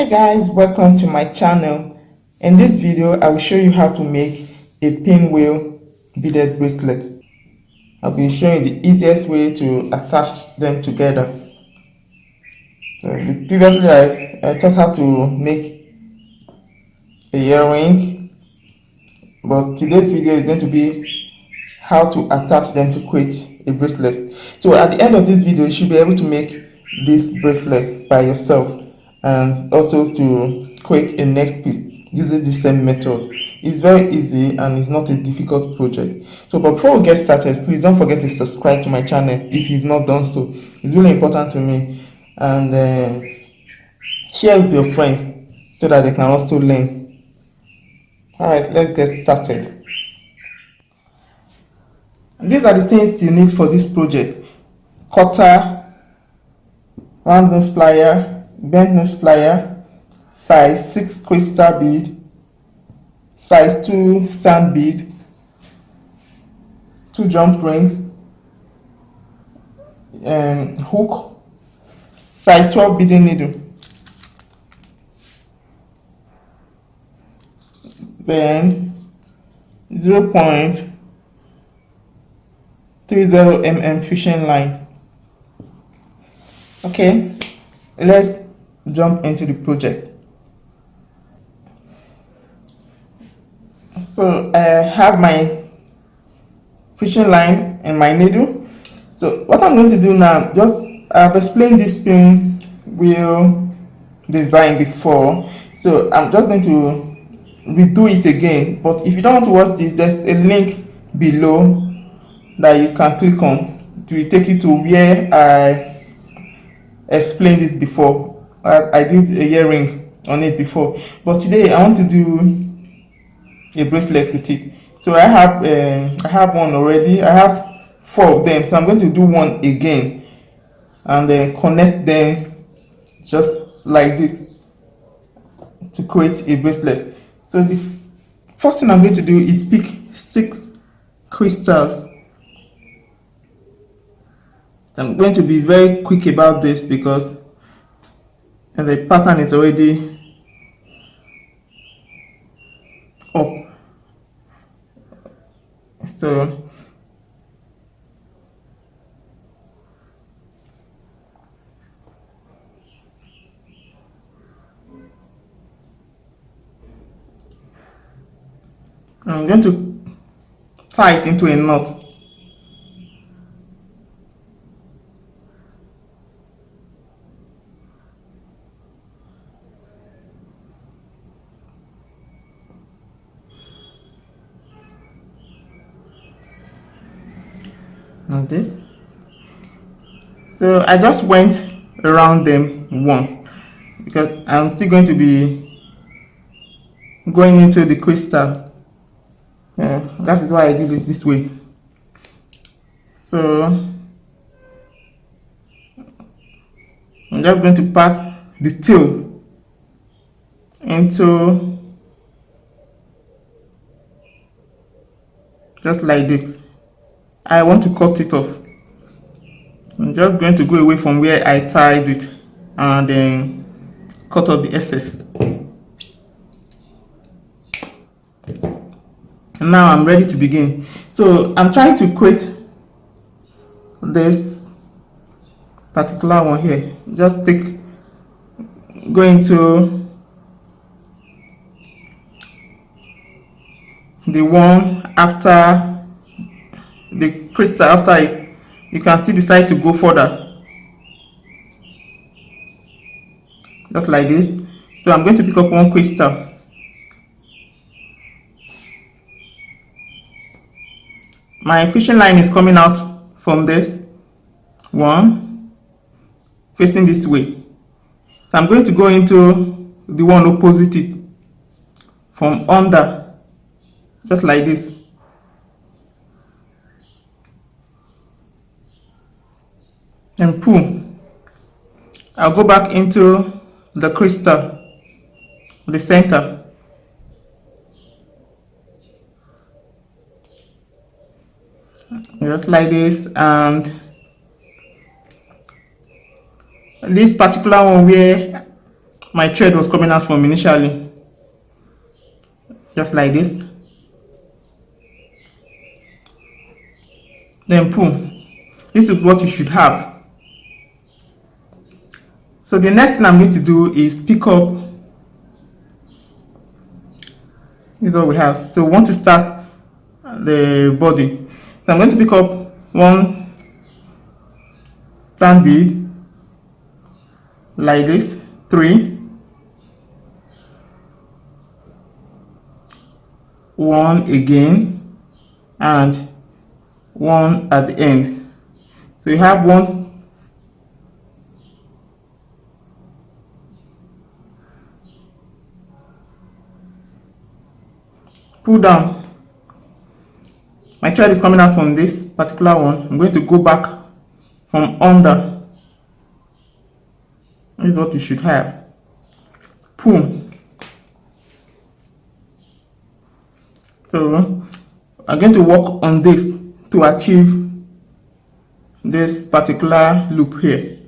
Hi guys, welcome to my channel. In this video I will show you how to make a pinwheel beaded bracelet. I'll be showing the easiest way to attach them together. Previously I taught how to make a earring, but today's video is going to be how to attach them to create a bracelet. So at the end of this video you should be able to make this bracelet by yourself and also to create a neck piece using the same method. It's very easy and it's not a difficult project. So but before we get started, please don't forget to subscribe to my channel if you've not done so. It's really important to me, and share with your friends so that they can also learn. Alright, let's get started. These are the things you need for this project: cutter, round nose plier, bent nose plier, size 6 crystal bead, size 2 sand bead, 2 jump rings, hook, size 12 beading needle, then 0.30 mm fishing line. Okay, let's jump into the project. So I have my fishing line and my needle. So what I'm going to do now, I've explained this pinwheel design before, so I'm just going to redo it again. But if you don't want to watch this, there's a link below that you can click on. It will take you to where I explained it before. I did a earring on it before, but today I want to do a bracelet with it. So I have one already. I have 4 of them, so I'm going to do one again and then connect them just like this to create a bracelet. So the first thing I'm going to do is pick 6 crystals. I'm going to be very quick about this because the pattern is already up. So I'm going to tie it into a knot. Like this. So I just went around them once because I'm still going to be going into the crystal. That is why I did this way. So I'm just going to pass the tail into just like this. I want to cut it off. I'm just going to go away from where I tied it and then cut off the excess. And now I'm ready to begin. So I'm trying to create this particular one here. Just go into the one after the crystal. After it, you can still decide to go further, just like this. So I'm going to pick up one crystal. My fishing line is coming out from this one, facing this way. So I'm going to go into the one opposite it from under, just like this. And pull. I'll go back into the crystal, the center. Just like this, and this particular one where my thread was coming out from initially, just like this. Then pull. This is what you should have. So the next thing I'm going to do is pick up. This is what we have. So we want to start the body. So I'm going to pick up one stand bead like this, 3, 1 again, and 1 at the end. So you have 1, pull down. My thread is coming out from this particular one. I'm going to go back from under. This is what you should have. Pull. So I'm going to work on this to achieve this particular loop here.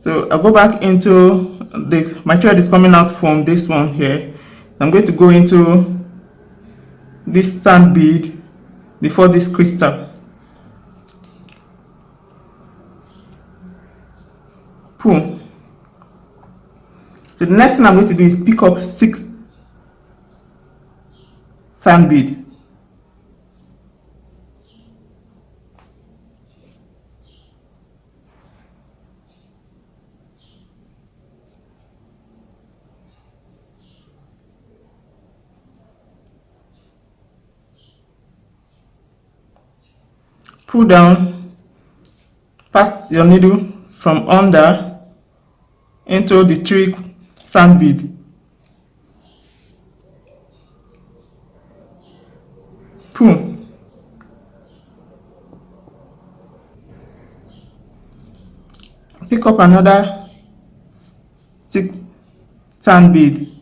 So I'll go back into this. My thread is coming out from this one here. I'm going to go into this stand bead before this crystal. Pull. So the next thing I'm going to do is pick up 6 sand bead. Pull down, pass your needle from under into the 3 sand bead. Pull. Pick up another 6 sand bead.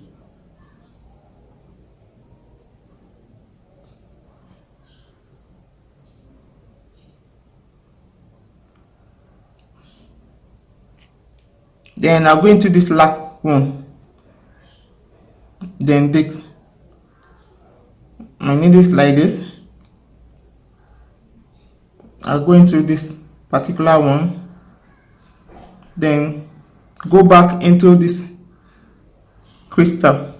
Then I'll go into this last one. Then this. My needle is like this. I'll go into this particular one. Then go back into this crystal.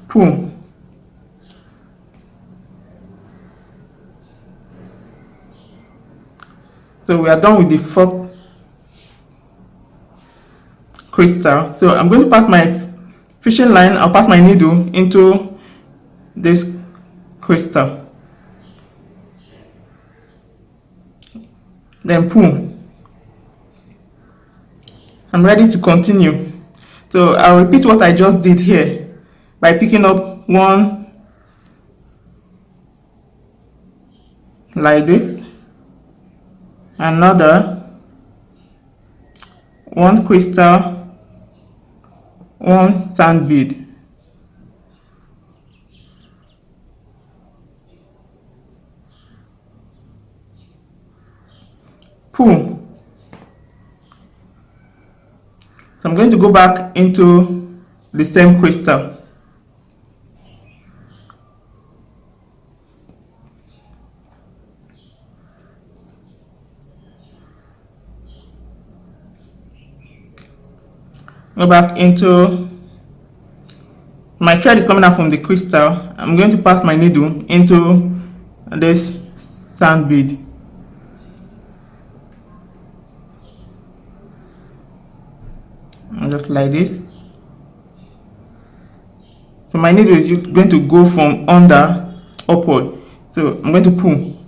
Pull. So we are done with the 4th crystal. So I'm going to pass my fishing line, I'll pass my needle into this crystal. Then pull. I'm ready to continue. So I'll repeat what I just did here by picking up 1 like this, another 1 crystal, 1 sand bead. Pull. So I'm going to go back into the same crystal. Go back into, my thread is coming out from the crystal. I'm going to pass my needle into this sand bead. And just like this. So my needle is going to go from under upward. So I'm going to pull.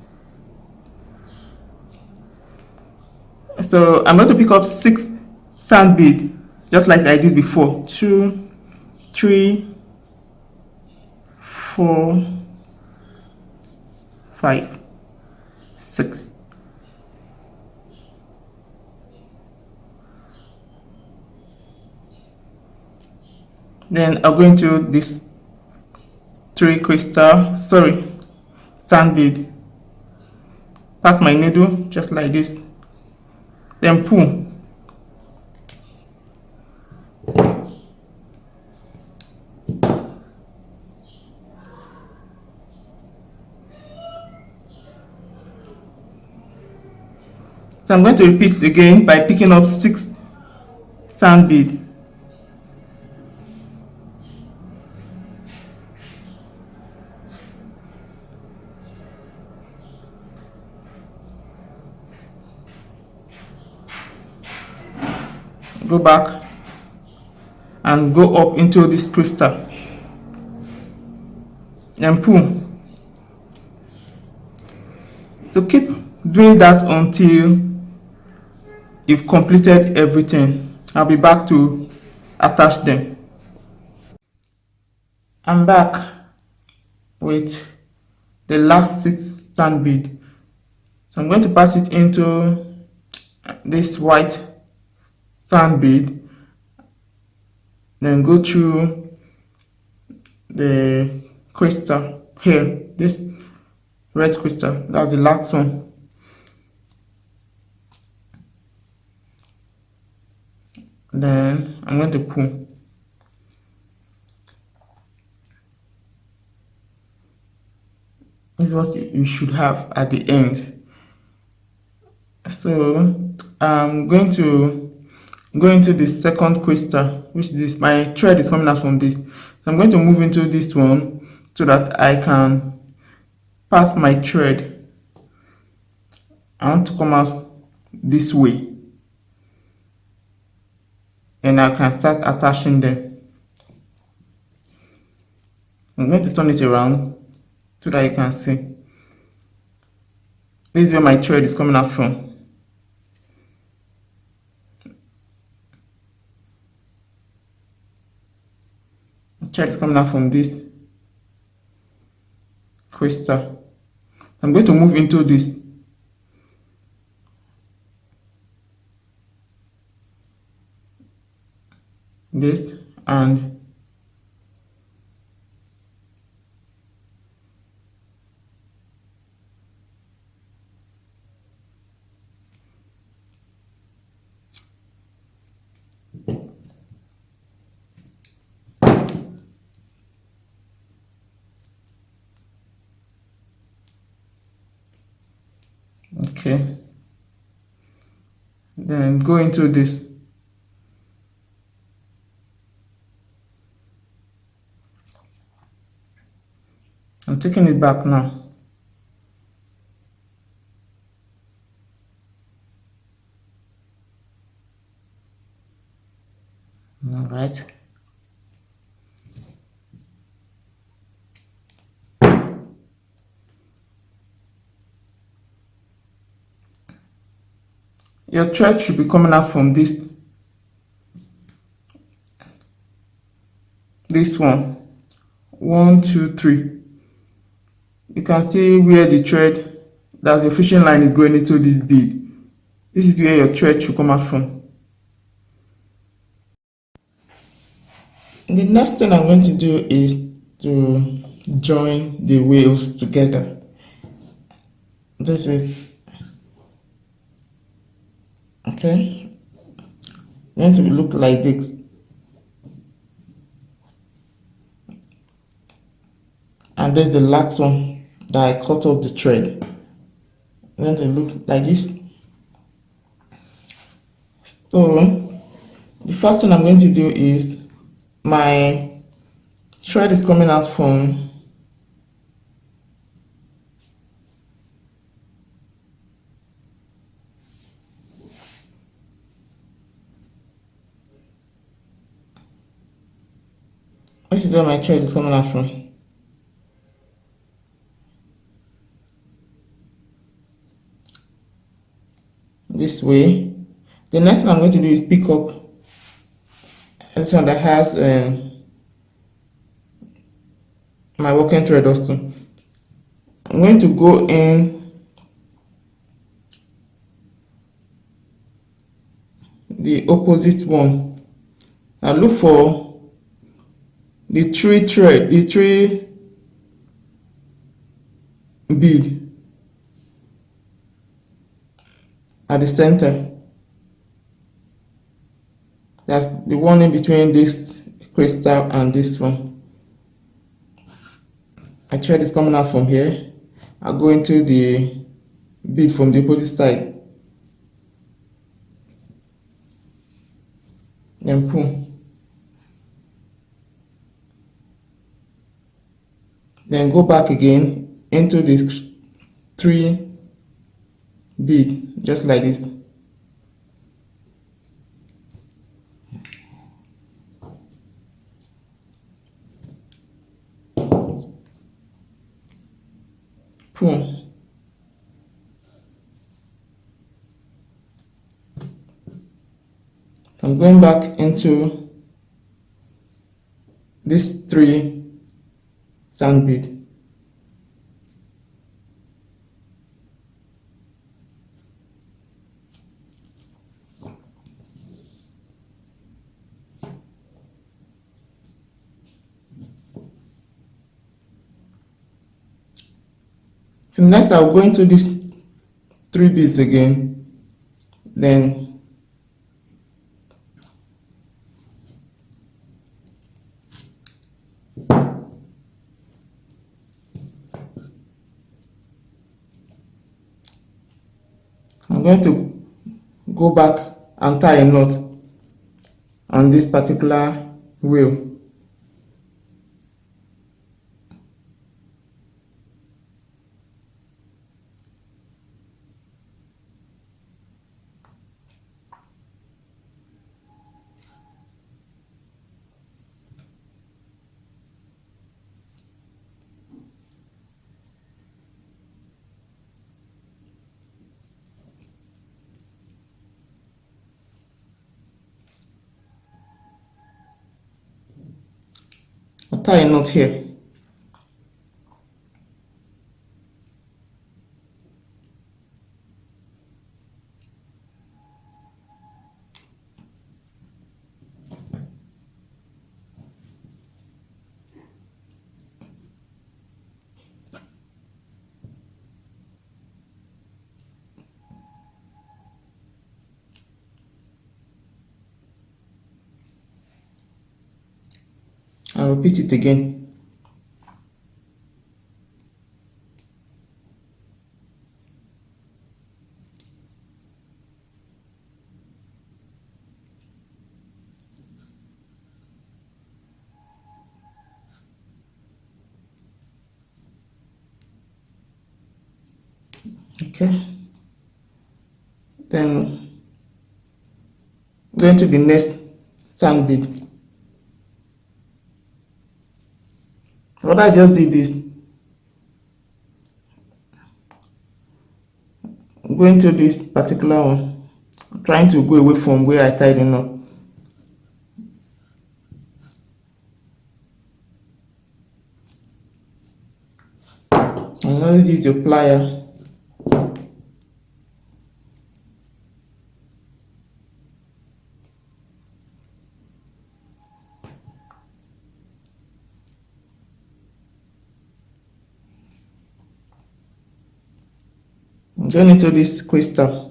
So I'm going to pick up 6 sand bead, just like I did before. 2, 3, 4, 5, 6. Then I'll go into this 3 crystal, sand bead. Pass my needle just like this. then pull. So I'm going to repeat it again by picking up 6 sand bead. Go back and go up into this crystal and pull. So keep doing that until you've completed everything. I'll be back to attach them. I'm back with the last 6 sand bead. So I'm going to pass it into this white sand bead, then go through the crystal here, this red crystal, that's the last one. Then I'm going to pull. This is what you should have at the end. So I'm going to go into the second crystal, which is my thread is coming out from this. So I'm going to move into this one so that I can pass my thread. I want to come out this way, and I can start attaching them. I'm going to turn it around so that you can see. This is where my thread is coming out from. The thread is coming out from this crystal. I'm going to move into this. And okay, then go into this. I'm taking it back now. All right. Your thread should be coming out from this one. 1, 2, 3. You can see where the thread, that's the fishing line, is going into this bead. This is where your thread should come out from. The next thing I'm going to do is to join the wheels together. This is okay. It's going to look like this. And there's the last one that I cut off the thread. It's going to look like this. So the first thing I'm going to do is, my thread is coming out from this is where my thread is coming out from. This way. The next thing I'm going to do is pick up this one that has my working thread also. I'm going to go in the opposite one and look for the 3 thread, the 3 bead at the center. the one in between this crystal and this one. I thread is coming out from here. I go into the bead from the opposite side, then pull. Then go back again into this 3 bead, just like this. Pull. I'm going back into this 3 sand bead. So next I'll go into these 3 beads again, then I'm going to go back and tie a knot on this particular wheel. I'll tie a knot here. I'll repeat it again. Okay. Then going to the next sand bead. What I just did is going to this particular one, trying to go away from where I tied the knot. And now this is your plier. I'm going into this crystal.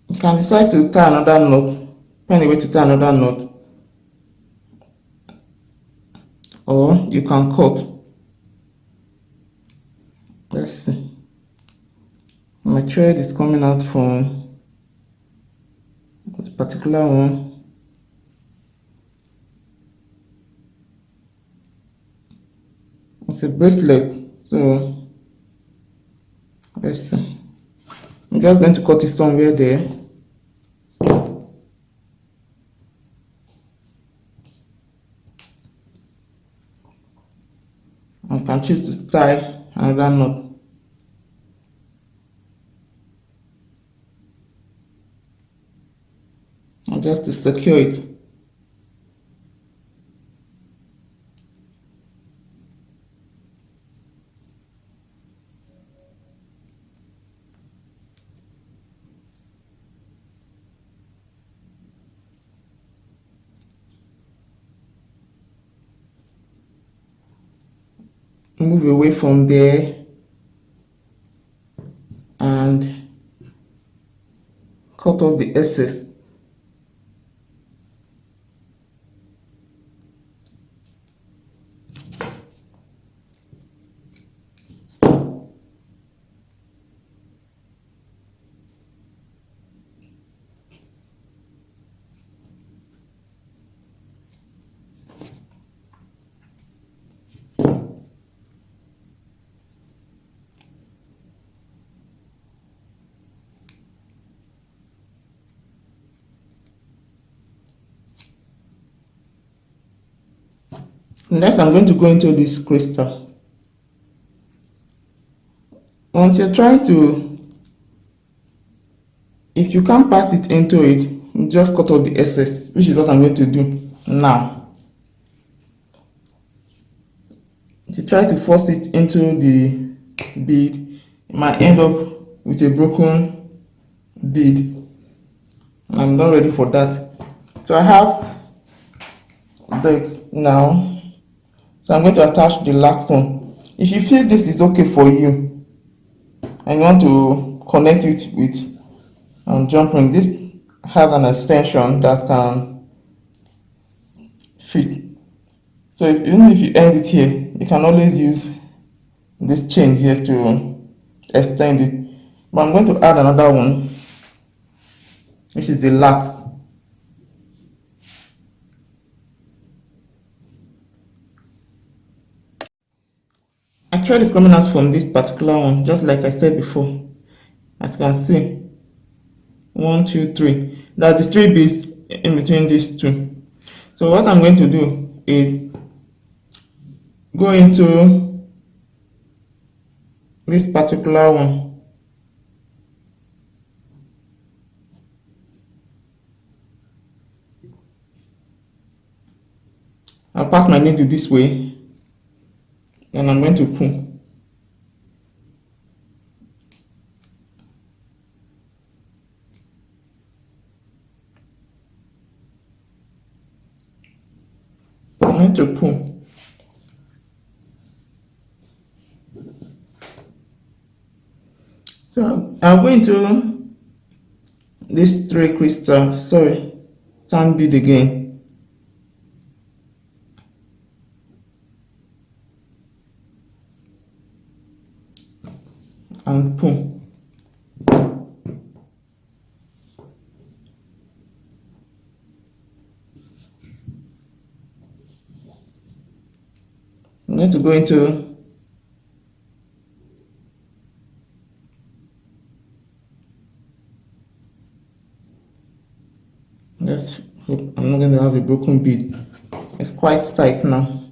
You can decide to tie another knot, find a way to tie another knot, or you can cut. Let's see. My thread is coming out from this particular one. It's a bracelet, so let's see. I'm just going to cut it somewhere there. I can choose to tie another knot. secure it. Move away from there and cut off the excess. Next, I'm going to go into this crystal. Once you're trying to, if you can't pass it into it, just cut off the excess, which is what I'm going to do now. To try to force it into the bead, it might end up with a broken bead. I'm not ready for that. So I have this now. So I'm going to attach the last one. If you feel this is okay for you and you want to connect it with jump ring, this has an extension that can fit. So even if you end it here, you can always use this chain here to extend it. But I'm going to add another one, which is the last. Actually, it's coming out from this particular one, just like I said before. As you can see, 1, 2, 3. That's the 3 beads in between these two. So what I'm going to do is go into this particular one. I'll pass my needle this way, and I'm going to pull. I'm going to pull. So I'll go into this 3 crystal, sand bead again. And pull. I'm going to go into let's hope I'm not going to have a broken bead. It's quite tight now.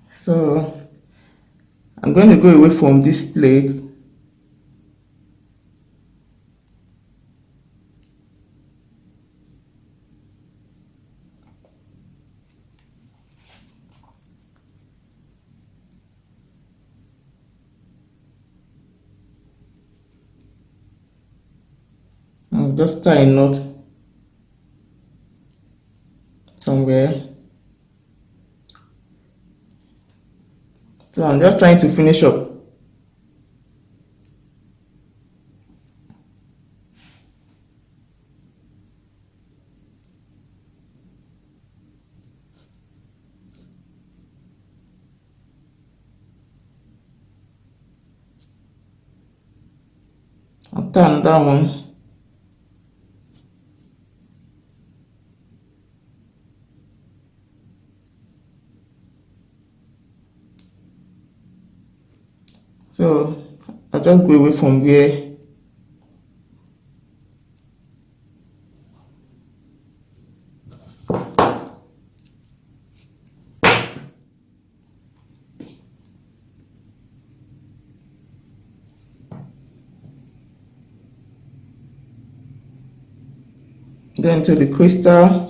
So I'm going to go away from this plate. I'll just tie a knot somewhere. So I'm just trying to finish up. I'll turn that one. So I'll just go away from where go into the crystal.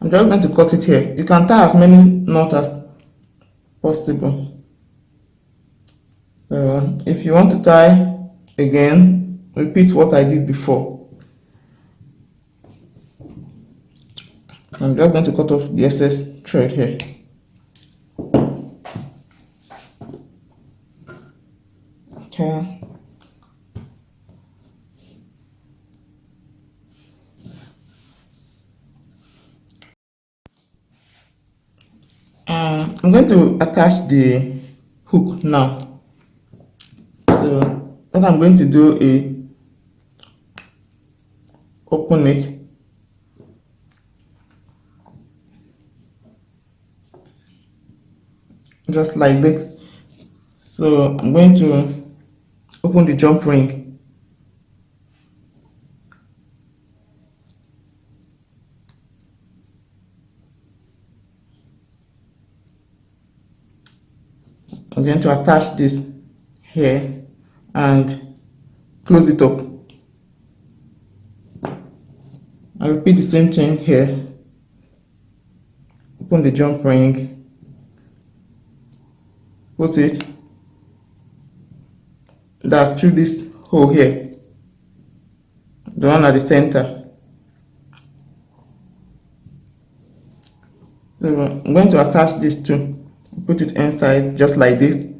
I'm just going to cut it here. You can tie as many knots as possible. So if you want to tie again, repeat what I did before. I'm just going to cut off the excess thread here. Okay. I'm going to attach the hook now. So what I'm going to do is open it, just like this. So I'm going to open the jump ring. I'm going to attach this here and close it up. I repeat the same thing here. Open the jump ring, put it that through this hole here, the one at the center. So I'm going to attach this too. Put it inside just like this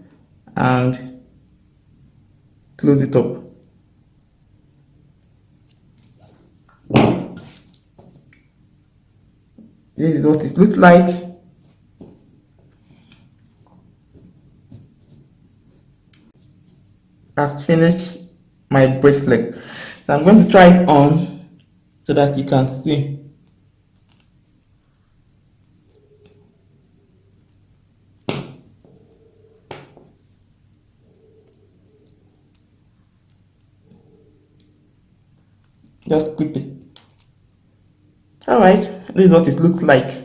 and close it up. This is what it looks like. I've finished my bracelet. So I'm going to try it on so that you can see. Just clip it. Alright, this is what it looks like.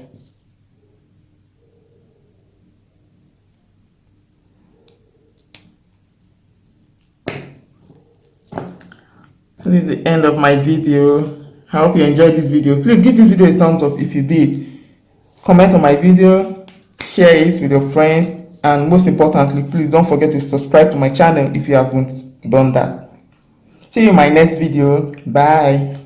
This is the end of my video. I hope you enjoyed this video. Please give this video a thumbs up if you did. Comment on my video, share it with your friends, and most importantly, please don't forget to subscribe to my channel if you haven't done that. See you in my next video. Bye.